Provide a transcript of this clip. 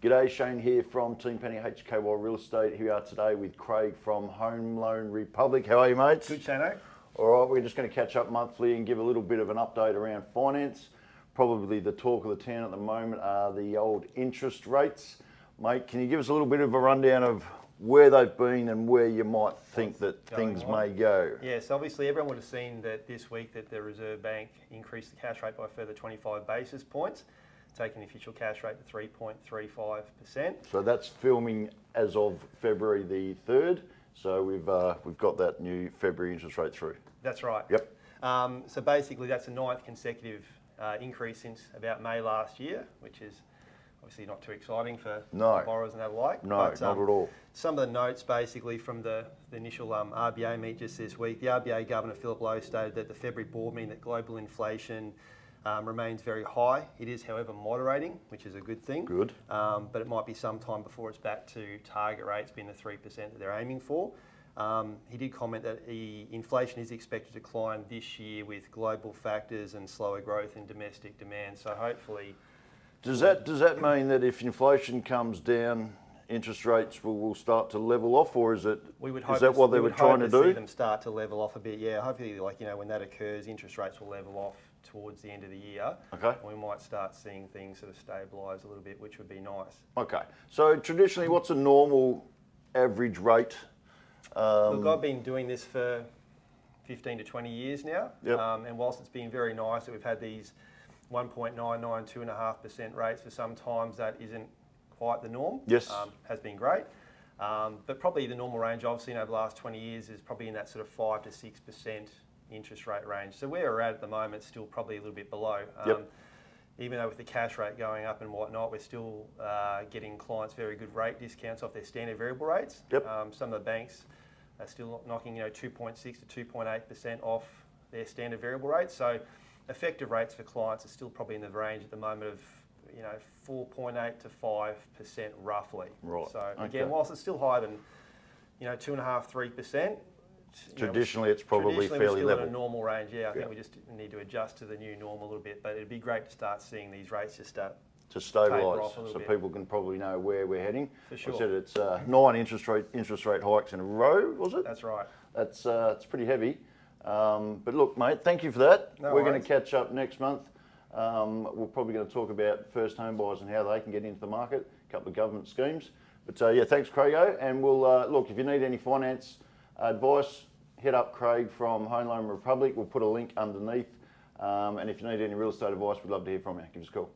G'day, Shane here from Team Penny HKY Real Estate. Here we are today with Craig from Home Loan Republic. How are you, mates? Good, Shane. All right, we're just going to catch up monthly and give a little bit of an update around finance. Probably the talk of the town at the moment are the old interest rates. Mate, can you give us a little bit of a rundown of where they've been and where you might think that things may go? Yes, obviously everyone would have seen that this week that the Reserve Bank increased the cash rate by a further 25 basis points, taking the official cash rate to 3.35%. So that's filming as of February the 3rd. So we've got that new February interest rate through. That's right. Yep. So basically that's the ninth consecutive increase since about May last year, which is obviously not too exciting for borrowers and that alike. No, not at all. Some of the notes basically from the initial RBA meet just this week, the RBA Governor Philip Lowe stated that the February board meeting that global inflation remains very high. It is, however, moderating, which is a good thing. Good. But it might be some time before it's back to target rates being the 3% that they're aiming for. He did comment that inflation is expected to decline this year with global factors and slower growth in domestic demand. So hopefully... Does that mean that if inflation comes down, interest rates will start to level off, or is that what they were trying to do? See them start to level off a bit. Yeah, hopefully, when that occurs, interest rates will level off towards the end of the year. Okay. And we might start seeing things sort of stabilise a little bit, which would be nice. Okay. So traditionally, what's a normal average rate? Look, I've been doing this for 15 to 20 years now. Yep. And whilst it's been very nice that we've had these 1.99, 2.5% rates for some times, that isn't quite the norm. Yes. Has been great. But probably the normal range I've seen over the last 20 years is probably in that sort of 5 to 6% interest rate range. So where we're at the moment is still probably a little bit below. Yep. Even though with the cash rate going up and whatnot, we're still getting clients very good rate discounts off their standard variable rates. Yep. Some of the banks are still knocking 2.6 to 2.8% off their standard variable rates. So effective rates for clients are still probably in the range at the moment of 4.8 to 5% roughly. Right. So again, whilst it's still higher than 2.5%, 3%. Traditionally, it's probably fairly we're still level. in a normal range. Yeah, I think we just need to adjust to the new normal a little bit. But it'd be great to start seeing these rates just start to stabilise, so bit. people can probably know where we're heading. For sure. I said it's 9 interest rate hikes in a row, was it? That's right. That's it's pretty heavy. But look, mate, thank you for that. We're going to catch up next month. We're probably going to talk about first home buyers and how they can get into the market, a couple of government schemes. But yeah, thanks, Craigo. And we'll look, if you need any finance advice, hit up Craig from Home Loan Republic. We'll put a link underneath. And if you need any real estate advice, we'd love to hear from you. Give us a call.